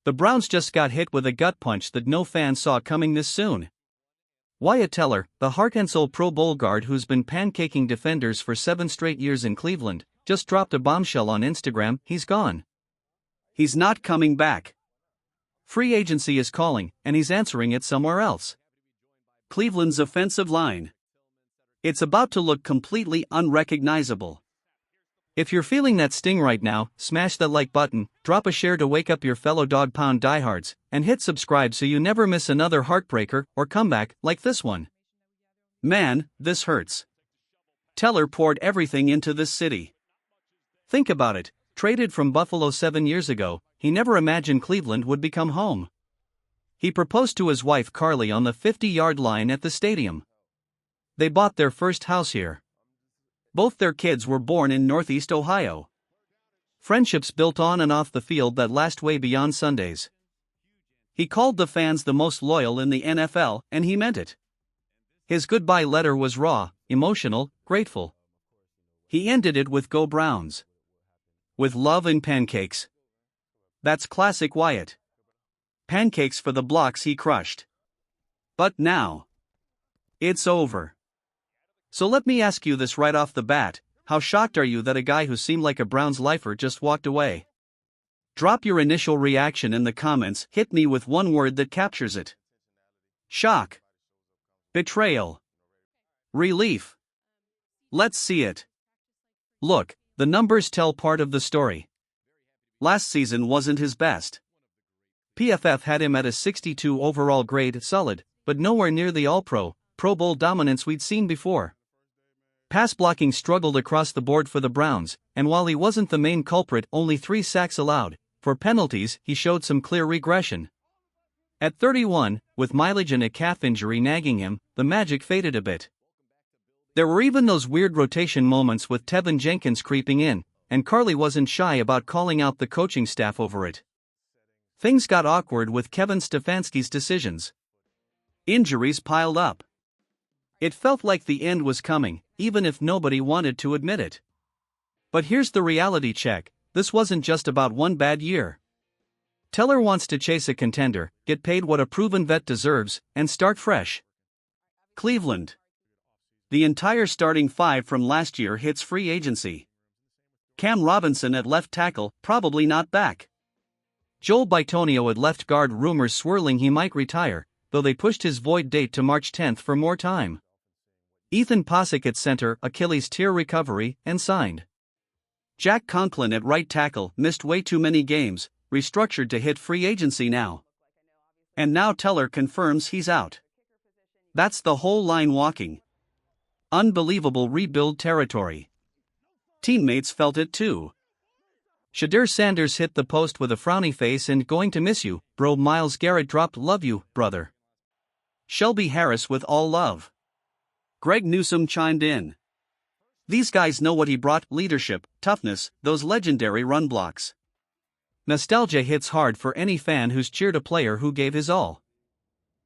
The Browns just got hit with a gut punch that no fan saw coming this soon. Wyatt Teller, the heart and soul Pro Bowl guard who's been pancaking defenders for 7 straight years in Cleveland, just dropped a bombshell on Instagram. He's gone. He's not coming back. Free agency is calling, and he's answering it somewhere else. Cleveland's offensive line. It's about to look completely unrecognizable. If you're feeling that sting right now, smash that like button, drop a share to wake up your fellow dog pound diehards, and hit subscribe so you never miss another heartbreaker or comeback like this one. Man, this hurts. Teller poured everything into this city. Think about it, traded from Buffalo 7 years ago, he never imagined Cleveland would become home. He proposed to his wife Carly on the 50-yard line at the stadium. They bought their first house here. Both their kids were born in Northeast Ohio. Friendships built on and off the field that last way beyond Sundays. He called the fans the most loyal in the NFL, and he meant it. His goodbye letter was raw, emotional, grateful. He ended it with "Go Browns." With love and pancakes. That's classic Wyatt. Pancakes for the blocks he crushed. But now, it's over. So let me ask you this right off the bat, how shocked are you that a guy who seemed like a Browns lifer just walked away? Drop your initial reaction in the comments. Hit me with one word that captures it. Shock. Betrayal. Relief. Let's see it. Look, the numbers tell part of the story. Last season wasn't his best. PFF had him at a 62 overall grade, solid, but nowhere near the All-Pro, Pro Bowl dominance we'd seen before. Pass blocking struggled across the board for the Browns, and while he wasn't the main culprit, only 3 sacks allowed. For penalties, he showed some clear regression. At 31, with mileage and a calf injury nagging him, the magic faded a bit. There were even those weird rotation moments with Tevin Jenkins creeping in, and Carly wasn't shy about calling out the coaching staff over it. Things got awkward with Kevin Stefanski's decisions. Injuries piled up. It felt like the end was coming, even if nobody wanted to admit it. But here's the reality check, this wasn't just about one bad year. Teller wants to chase a contender, get paid what a proven vet deserves, and start fresh. Cleveland. The entire starting 5 from last year hits free agency. Cam Robinson at left tackle, probably not back. Joel Bitonio at left guard, rumors swirling he might retire, though they pushed his void date to March 10 for more time. Ethan Posick at center, Achilles tear recovery, and signed. Jack Conklin at right tackle, missed way too many games, restructured to hit free agency now. And now Teller confirms he's out. That's the whole line walking. Unbelievable rebuild territory. Teammates felt it too. Shadur Sanders hit the post with a frowny face and "going to miss you, bro." Myles Garrett dropped "love you, brother." Shelby Harris with "all love." Greg Newsome chimed in. These guys know what he brought: leadership, toughness, those legendary run blocks. Nostalgia hits hard for any fan who's cheered a player who gave his all.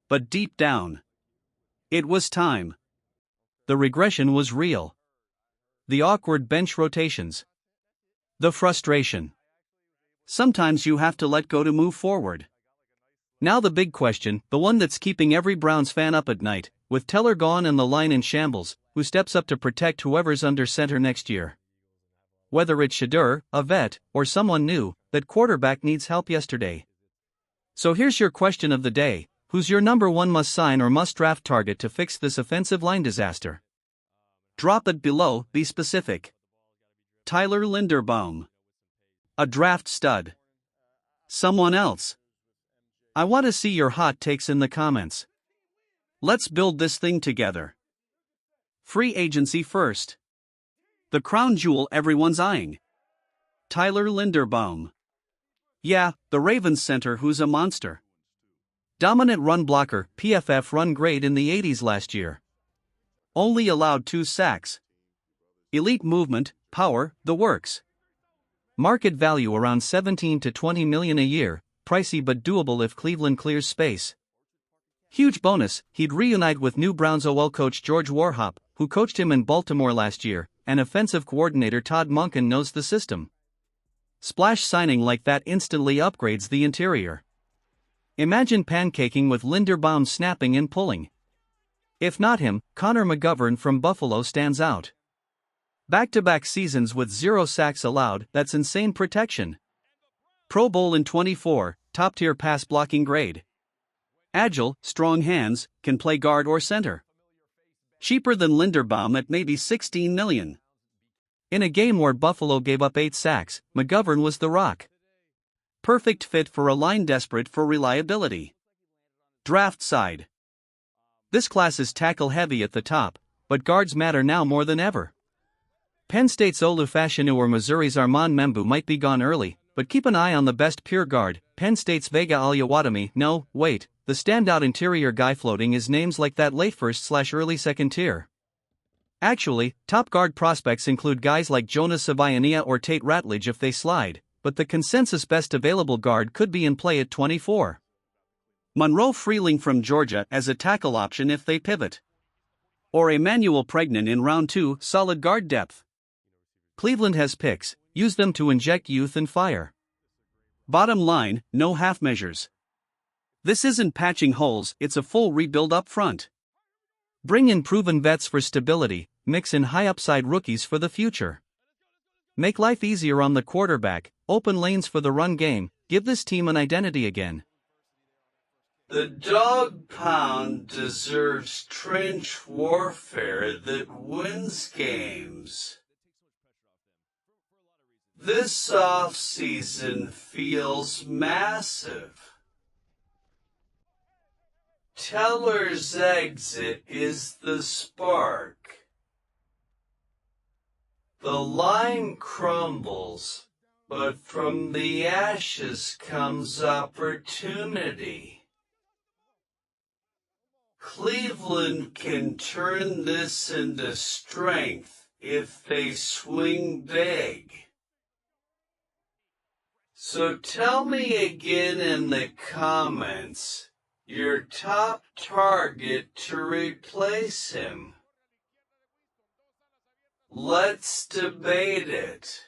But deep down, it was time. The regression was real. The awkward bench rotations. The frustration. Sometimes you have to let go to move forward. Now the big question, the one that's keeping every Browns fan up at night, with Teller gone and the line in shambles, who steps up to protect whoever's under center next year? Whether it's Shadur, a vet, or someone new, that quarterback needs help yesterday. So here's your question of the day: who's your number 1 must-sign or must-draft target to fix this offensive line disaster? Drop it below, be specific. Tyler Linderbaum. A draft stud. Someone else? I want to see your hot takes in the comments. Let's build this thing together. Free agency first. The crown jewel everyone's eyeing. Tyler Linderbaum. Yeah, the Ravens center who's a monster. Dominant run blocker, PFF run grade in the 80s last year. Only allowed 2 sacks. Elite movement, power, the works. Market value around $17 to $20 million a year, pricey but doable if Cleveland clears space. Huge bonus, he'd reunite with new Browns OL coach George Warhop, who coached him in Baltimore last year, and offensive coordinator Todd Monken knows the system. Splash signing like that instantly upgrades the interior. Imagine pancaking with Linderbaum snapping and pulling. If not him, Connor McGovern from Buffalo stands out. Back-to-back seasons with 0 sacks allowed, that's insane protection. Pro Bowl in 24, top-tier pass blocking grade. Agile, strong hands, can play guard or center. Cheaper than Linderbaum at maybe $16 million. In a game where Buffalo gave up 8 sacks, McGovern was the rock. Perfect fit for a line desperate for reliability. Draft side. This class is tackle-heavy at the top, but guards matter now more than ever. Penn State's Olu Fashanu or Missouri's Armand Membu might be gone early, but keep an eye on the best pure guard, Penn State's Vega Alyawadami. No, wait, the standout interior guy floating is names like that late first/early second tier. Actually, top guard prospects include guys like Jonas Savaiania or Tate Ratledge if they slide, but the consensus best available guard could be in play at 24. Monroe Freeling from Georgia as a tackle option if they pivot. Or Emmanuel Pregnan in round 2, solid guard depth. Cleveland has picks, use them to inject youth and fire. Bottom line, no half measures. This isn't patching holes, it's a full rebuild up front. Bring in proven vets for stability, mix in high upside rookies for the future. Make life easier on the quarterback, open lanes for the run game, give this team an identity again. The dog pound deserves trench warfare that wins games. This offseason feels massive. Teller's exit is the spark. The line crumbles, but from the ashes comes opportunity. Cleveland can turn this into strength if they swing big. So tell me again in the comments your top target to replace him. Let's debate it.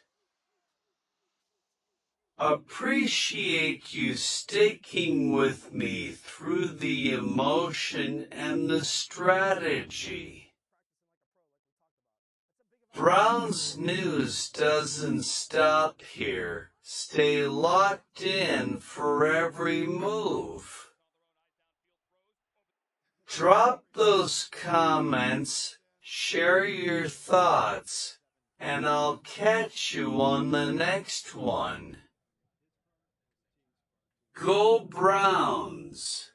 Appreciate you sticking with me through the emotion and the strategy. Browns news doesn't stop here. Stay locked in for every move. Drop those comments, share your thoughts, and I'll catch you on the next one. Go Browns!